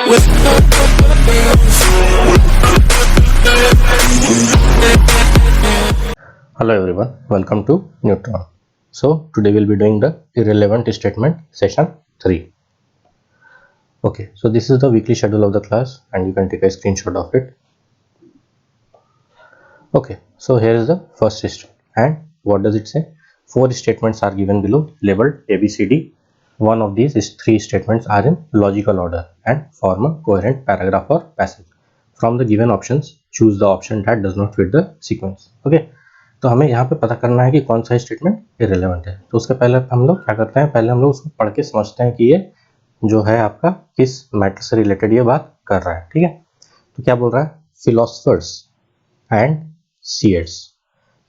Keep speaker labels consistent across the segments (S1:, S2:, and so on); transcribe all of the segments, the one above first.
S1: Hello everyone, welcome to Neutron. So today we'll be doing the irrelevant statement session 3. Okay, so this is the weekly schedule of the class and you can take a screenshot of it. Okay, so here is the first statement and what does it say? 4 statements are given below labeled ABCD. One of these 3 statements are in logical order and form a coherent paragraph or passage. From the given options, choose the option that does not fit the sequence. Okay, तो हमें यहाँ पे पता करना है कि कौन सा स्टेटमेंट इरेलेवेंट है। तो उसके पहले हम लोग क्या करते हैं, पहले हम लोग उसको पढ़ के समझते हैं कि ये जो है आपका किस मैटर से रिलेटेड ये बात कर रहा है। ठीक है, तो क्या बोल रहा है, philosophers and seers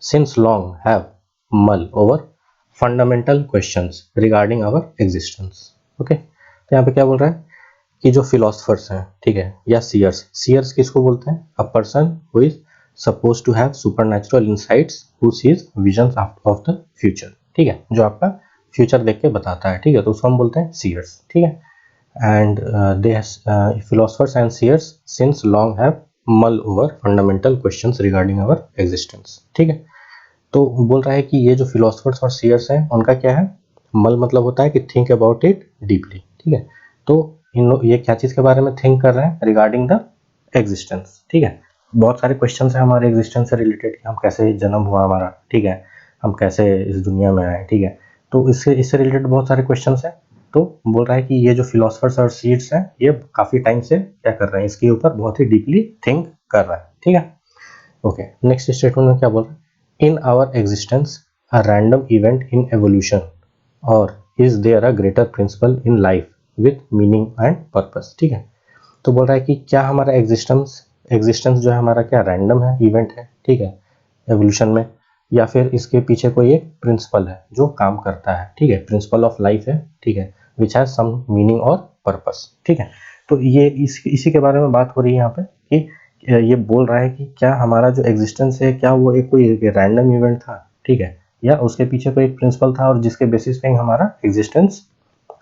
S1: since long have mull over fundamental questions regarding our existence. Okay, तो यहाँ पे क्या बोल रहा है कि जो philosophers हैं, ठीक है, या seers किसको बोलते हैं, a person who is supposed to have supernatural insights who sees visions of the future. ठीक है, जो आपका फ्यूचर देख के बताता है, ठीक है, तो उसको हम बोलते हैं seers. ठीक है, and philosophers and seers since long have mull over fundamental questions regarding our existence. ठीक है, तो बोल रहा है कि ये जो philosophers और seers हैं उनका क्या है, mull मतलब होता है कि think about it deeply. ठीक है, तो ये क्या चीज़ के बारे में think कर रहे हैं, regarding the existence. ठीक है, बहुत सारे क्वेश्चंस हैं हमारे एग्जिस्टेंस से रिलेटेड, हम कैसे जन्म हुआ हमारा, ठीक है, हम कैसे इस दुनिया में आए, ठीक है, तो इससे रिलेटेड बहुत सारे क्वेश्चंस हैं। तो बोल रहा है कि ये जो फिलोसफर्स और सीड्स हैं ये काफ़ी टाइम से क्या कर रहे हैं, इसके ऊपर बहुत ही डीपली थिंक कर रहा है। ठीक है, ओके, नेक्स्ट स्टेटमेंट में क्या बोल रहा है, in our existence a random event in evolution or is there a greater principle in life with meaning and purpose. ठीक है, तो बोल रहा है कि क्या हमारा एग्जिस्टेंस जो है हमारा क्या रैंडम है, इवेंट है, ठीक है, एवोल्यूशन में, या फिर इसके पीछे कोई एक प्रिंसिपल है जो काम करता है, ठीक है, प्रिंसिपल ऑफ लाइफ है, ठीक है, विच हैज सम मीनिंग और पर्पस। ठीक है, तो ये इसी के बारे में बात हो रही है यहाँ पे कि ये बोल रहा है कि क्या हमारा जो एग्जिस्टेंस है क्या वो एक कोई रैंडम इवेंट था, ठीक है, या उसके पीछे कोई एक प्रिंसिपल था और जिसके बेसिस पे हमारा एग्जिस्टेंस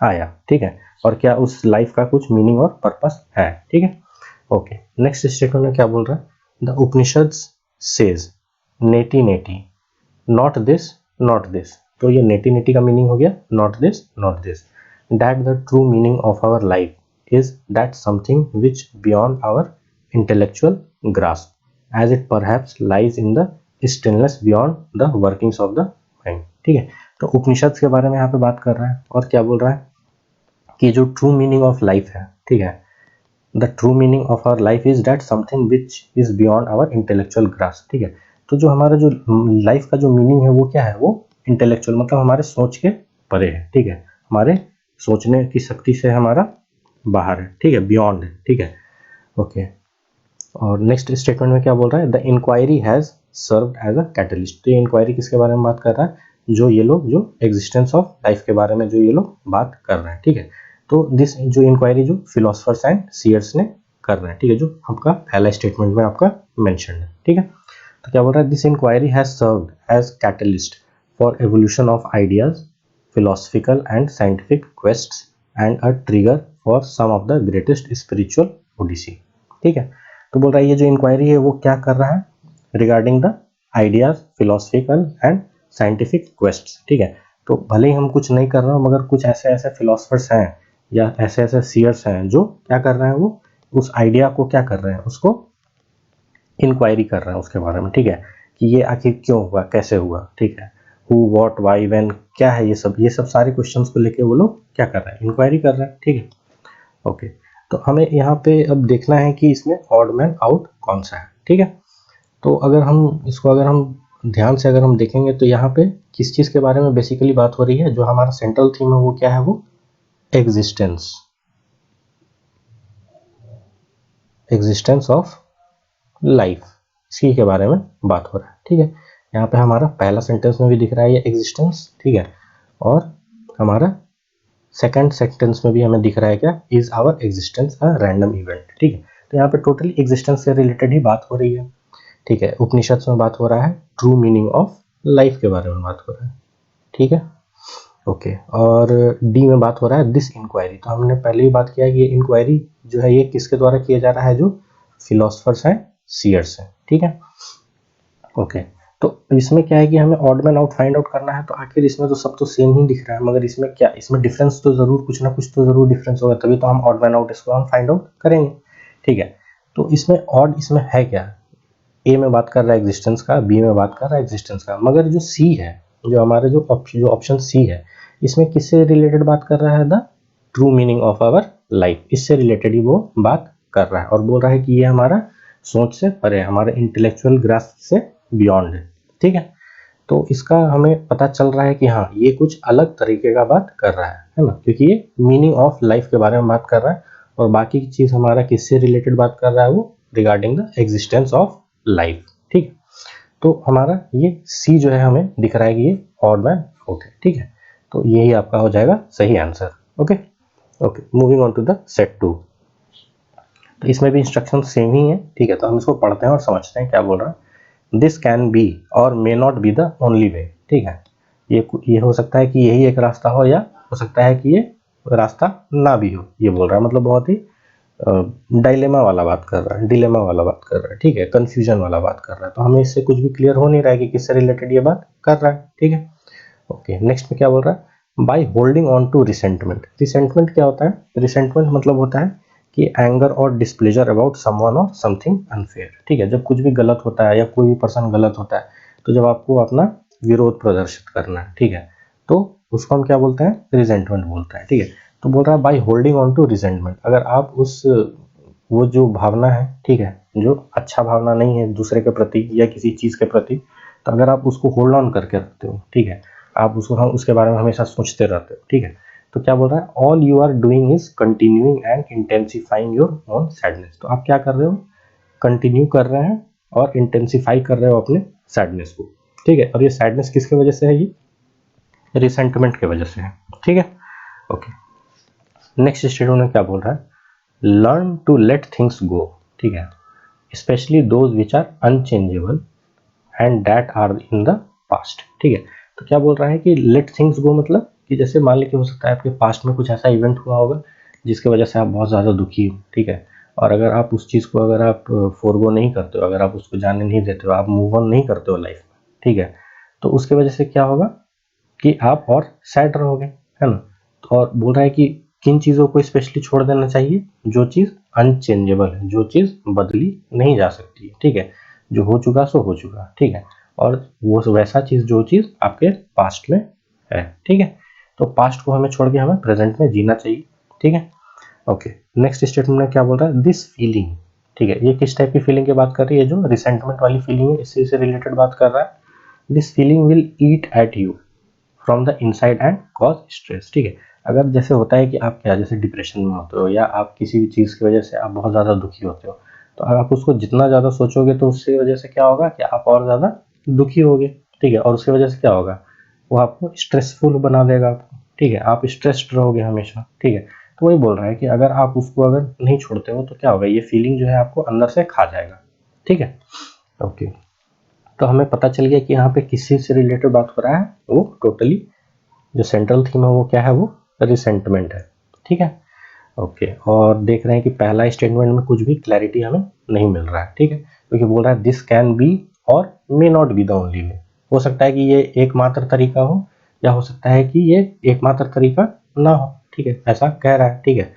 S1: आया, ठीक है, और क्या उस लाइफ का कुछ मीनिंग और पर्पस है। ठीक है, ओके, नेक्स्ट स्टेटमेंट में क्या बोल रहा है, द उपनिषद्स सेज नेटी नेटी नॉट दिस, तो ये नेटी नेटी का मीनिंग हो गया not this, that the true meaning of our life is that something which beyond our intellectual grasp as it perhaps lies in the stillness beyond the workings of the mind. ठीक है, तो उपनिषद के बारे में यहाँ पे बात कर रहा है और क्या बोल रहा है कि जो ट्रू मीनिंग ऑफ लाइफ है, ठीक है, the true meaning of our life is that something which is beyond our intellectual grasp. ठीक है, तो जो हमारा जो लाइफ का जो मीनिंग है वो क्या है, वो इंटेलेक्चुअल मतलब हमारे सोच के परे है, ठीक है, हमारे सोचने की शक्ति से हमारा बाहर है, ठीक है, बियॉन्ड है। ठीक है, ओके, और नेक्स्ट स्टेटमेंट में क्या बोल रहा है, the inquiry has served as a catalyst. तो ये इंक्वायरी किसके बारे में बात कर रहा है, जो ये लोग जो एग्जिस्टेंस ऑफ लाइफ के बारे में जो ये लोग बात कर रहे हैं। ठीक है, तो दिस जो इंक्वायरी जो फिलोसफर्स एंड सीयर्स ने कर रहे हैं, ठीक है, जो आपका पहला स्टेटमेंट में आपका मेंशन है। ठीक है, तो क्या बोल रहा है, this inquiry has served as catalyst for evolution of ideas, philosophical and scientific quests and a trigger for some of the greatest spiritual odyssey. ठीक है, तो बोल रहा है ये जो इंक्वायरी है वो क्या कर रहा है, regarding the ideas, philosophical and scientific quests. ठीक है, तो भले ही हम कुछ नहीं कर रहे हो मगर कुछ ऐसे फिलोसफर्स हैं या ऐसे सीयर्स हैं जो क्या कर रहे हैं, वो उस आइडिया को क्या कर रहे हैं, उसको इंक्वायरी कर रहे हैं उसके बारे में। ठीक है, कि ये आखिर क्यों हुआ, कैसे हुआ, ठीक है, हु व्हाट व्हाई व्हेन क्या है, ये सब सारे क्वेश्चंस को लेके वो लोग क्या कर रहे हैं, इंक्वायरी कर रहे हैं। ठीक है, ओके, तो हमें यहाँ पे अब देखना है कि इसमें ऑड मैन आउट कौन सा है। ठीक है, तो अगर हम ध्यान से अगर हम देखेंगे तो यहाँ पे किस चीज़ के बारे में बेसिकली बात हो रही है, जो हमारा सेंट्रल थीम है वो क्या है, वो एग्जिस्टेंस ऑफ लाइफ, इसी के बारे में बात हो रहा है। ठीक है, यहाँ पे हमारा पहला सेंटेंस में भी दिख रहा है ये एग्जिस्टेंस, ठीक है, और हमारा सेकंड सेंटेंस में भी हमें दिख रहा है क्या, is our existence a random event. ठीक है, तो यहाँ पे टोटली एग्जिस्टेंस से रिलेटेड ही बात हो रही है। ठीक है, उपनिषद में बात हो रहा है ट्रू मीनिंग ऑफ लाइफ के बारे में बात हो रहा है। ठीक है, ओके, और डी में बात हो रहा है दिस इंक्वायरी। तो हमने पहले ही बात किया है कि ये इंक्वायरी जो है ये किसके द्वारा किया जा रहा है, जो फिलोसफर्स हैं, सीयर्स हैं, ठीक है। ओके, तो इसमें क्या है कि हमें odd man out find out करना है। तो आखिर इसमें तो सब तो सेम ही दिख रहा है, मगर इसमें क्या, इसमें डिफरेंस तो जरूर कुछ ना कुछ तो जरूर डिफरेंस होगा, तभी तो हम ऑड मैन आउट इसको हम फाइंड आउट करेंगे, ठीक है। तो इसमें ऑड इसमें है क्या, ए में बात कर रहा है एग्जिस्टेंस का, बी में बात कर रहा है एग्जिस्टेंस का, मगर जो सी है, जो हमारे जो ऑप्शन सी है, इसमें किससे रिलेटेड बात कर रहा है, the true meaning of our life, इससे रिलेटेड ही वो बात कर रहा है, और बोल रहा है कि ये हमारा सोच से परे, हमारे इंटेलेक्चुअल ग्रास्प से बियॉन्ड है, ठीक है। तो इसका हमें पता चल रहा है कि हाँ ये कुछ अलग तरीके का बात कर रहा है ना, क्योंकि ये मीनिंग ऑफ लाइफ के बारे में बात कर रहा है, और बाकी की चीज हमारा किससे रिलेटेड बात कर रहा है, वो regarding the existence of life, ठीक है। तो हमारा ये सी जो है हमें दिख रहा है कि ये ऑड मैन आउट है, ठीक है। तो यही आपका हो जाएगा सही answer. Okay okay, moving on to the set 2। तो इसमें भी इंस्ट्रक्शन सेम ही है, ठीक है। तो हम इसको पढ़ते हैं और समझते हैं क्या बोल रहा है। दिस कैन बी और may not be the only way, ठीक है। ये हो सकता है कि यही एक रास्ता हो, या हो सकता है कि ये रास्ता ना भी हो, ये बोल रहा है। मतलब बहुत ही डायलेमा वाला बात कर रहा है, डिलेमा वाला बात कर रहा है, ठीक है, कंफ्यूजन वाला बात कर रहा है। तो हमें इससे कुछ भी क्लियर हो नहीं रहा है कि किससे रिलेटेड ये बात कर रहा है, ठीक है। ओके, नेक्स्ट में क्या बोल रहा है, by holding on to resentment. Resentment क्या होता है, रिसेंटमेंट मतलब होता है कि एंगर और डिस्प्लेजर अबाउट समवन और समथिंग अनफेयर, ठीक है। जब कुछ भी गलत होता है या कोई भी पर्सन गलत होता है, तो जब आपको अपना विरोध प्रदर्शित करना है, ठीक है, तो उसको हम क्या बोलते हैं, रिजेंटमेंट बोलते हैं, ठीक है। तो बोल रहा है by holding on to resentment, अगर आप उस वो जो भावना है, ठीक है, जो अच्छा भावना नहीं है दूसरे के प्रति या किसी चीज के प्रति, तो अगर आप उसको होल्ड ऑन करके रखते हो, ठीक है, आप उसको हम उसके बारे में हमेशा सोचते रहते हो, ठीक है। तो क्या बोल रहा है, all you are doing is continuing and intensifying your own sadness. तो आप क्या कर रहे हो, कंटिन्यू कर रहे हैं और इंटेंसिफाई कर रहे हो अपने सैडनेस को, ठीक है। और ये सैडनेस किसके वजह से है, ये रिसेंटमेंट के वजह से है, ठीक है। ओके, नेक्स्ट स्टेटमेंट में क्या बोल रहा है, learn to let things go, ठीक है, specially those which are unchangeable and that are in the past, ठीक है। तो क्या बोल रहा है कि लेट थिंग्स गो, मतलब कि जैसे मान लीजिए हो सकता है आपके पास्ट में कुछ ऐसा इवेंट हुआ होगा जिसकी वजह से आप बहुत ज़्यादा दुखी हो, ठीक है, और अगर आप उस चीज़ को अगर आप फोरगो नहीं करते हो, अगर आप उसको जाने नहीं देते हो, आप मूव ऑन नहीं करते हो लाइफ में, ठीक है, तो उसके वजह से क्या होगा कि आप और सैड रहोगे, है ना। और बोल रहा है कि किन चीज़ों को स्पेशली छोड़ देना चाहिए, जो चीज़ अनचेंजेबल है, जो चीज़ बदली नहीं जा सकती है, ठीक है, जो हो चुका सो हो चुका, ठीक है, और वो वैसा चीज़ जो चीज़ आपके पास्ट में है, ठीक है। तो पास्ट को हमें छोड़ के हमें प्रेजेंट में जीना चाहिए, ठीक है। ओके, नेक्स्ट स्टेटमेंट में क्या बोल रहा है, दिस फीलिंग, ठीक है, ये किस टाइप की फीलिंग की बात कर रही है, जो रिसेंटमेंट वाली फीलिंग है, इससे रिलेटेड बात कर रहा है। This feeling will eat at you from the inside and cause stress, ठीक है। अगर जैसे होता है कि आप क्या, जैसे डिप्रेशन में होते हो या आप किसी भी चीज़ की वजह से आप बहुत ज़्यादा दुखी होते हो, तो अगर आप उसको जितना ज़्यादा सोचोगे तो उसकी वजह से क्या होगा कि आप और ज़्यादा दुखी होगे, ठीक है, और उसकी वजह से क्या होगा, वो आपको स्ट्रेसफुल बना देगा आपको, ठीक है, आप स्ट्रेस्ड रहोगे हमेशा, ठीक है। तो वही बोल रहा है कि अगर आप उसको अगर नहीं छोड़ते हो तो क्या होगा, ये फीलिंग जो है आपको अंदर से खा जाएगा, ठीक है। ओके, तो हमें पता चल गया कि यहाँ पे किस चीज़ से रिलेटेड बात हो रहा है, वो टोटली जो सेंट्रल थीम है वो क्या है, वो रिसेंटमेंट है, ठीक है। ओके, और देख रहे हैं कि पहला स्टेटमेंट में कुछ भी क्लैरिटी हमें नहीं मिल रहा है, ठीक है, क्योंकि बोल रहा है दिस कैन बी और may not be the only way. हो सकता है कि ये एकमात्र तरीका हो, या हो सकता है कि ये एकमात्र तरीका ना हो, ठीक है, ऐसा कह रहा है, ठीक है।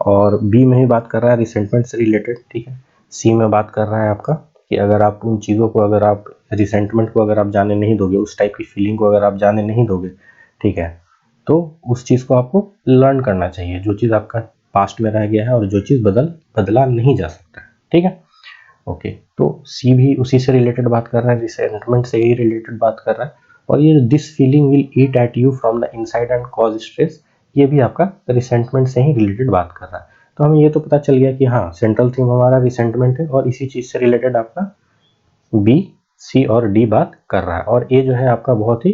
S1: और बी में ही बात कर रहा है रिसेंटमेंट से रिलेटेड, ठीक है। सी में बात कर रहा है आपका कि अगर आप उन चीज़ों को, अगर आप रिसेंटमेंट को अगर आप जाने नहीं दोगे, उस टाइप की फीलिंग को अगर आप जाने नहीं दोगे, ठीक है, तो उस चीज़ को आपको लर्न करना चाहिए, जो चीज़ आपका पास्ट में रह गया है और जो चीज़ बदला नहीं जा सकता है, ठीक है। ओके, तो सी भी उसी से रिलेटेड बात कर रहा है, रिसेंटमेंट से ही रिलेटेड बात कर रहा है। और ये this feeling will eat at you from the inside and cause stress, ये भी आपका रिसेंटमेंट से ही रिलेटेड बात कर रहा है। तो हमें ये तो पता चल गया कि हाँ सेंट्रल थीम हमारा रिसेंटमेंट है, और इसी चीज़ से रिलेटेड आपका बी, सी और डी बात कर रहा है। और ए जो है आपका बहुत ही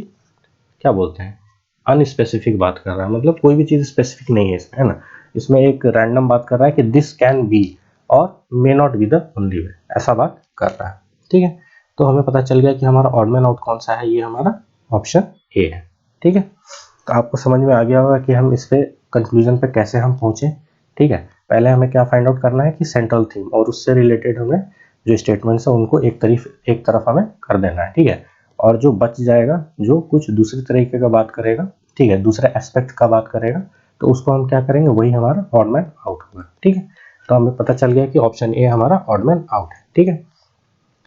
S1: क्या बोलते हैं, अनस्पेसिफिक बात कर रहा है, मतलब कोई भी चीज़ स्पेसिफिक नहीं है इसमें, है ना। इसमें एक रैंडम बात कर रहा है कि दिस कैन बी और may not be the only way, ऐसा बात कर रहा है, ठीक है। तो हमें पता चल गया कि हमारा ऑड मैन आउट कौन सा है, ये हमारा ऑप्शन ए है, ठीक है। तो आपको समझ में आ गया होगा कि हम इस पे कंक्लूजन पे कैसे हम पहुंचे। ठीक है, पहले हमें क्या फाइंड आउट करना है कि सेंट्रल थीम, और उससे रिलेटेड हमें जो स्टेटमेंट्स है उनको एक तरफ हमें कर देना है। ठीक है, और जो बच जाएगा, जो कुछ दूसरी तरीके का बात करेगा, ठीक है, दूसरे एस्पेक्ट का बात करेगा, तो उसको हम क्या करेंगे, वही हमारा ऑड मैन आउट होगा। ठीक है, तो हमें पता चल गया कि ऑप्शन ए हमारा ऑड मैन आउट है। ठीक है,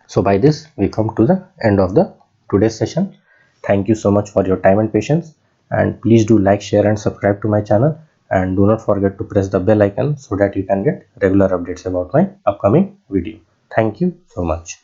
S1: so by this we come to the end of the today's session. Thank you so much for your time and patience, and please do like, share and subscribe to my channel, and do not forget to press the bell icon so that you can get regular updates about my upcoming video. Thank you so much.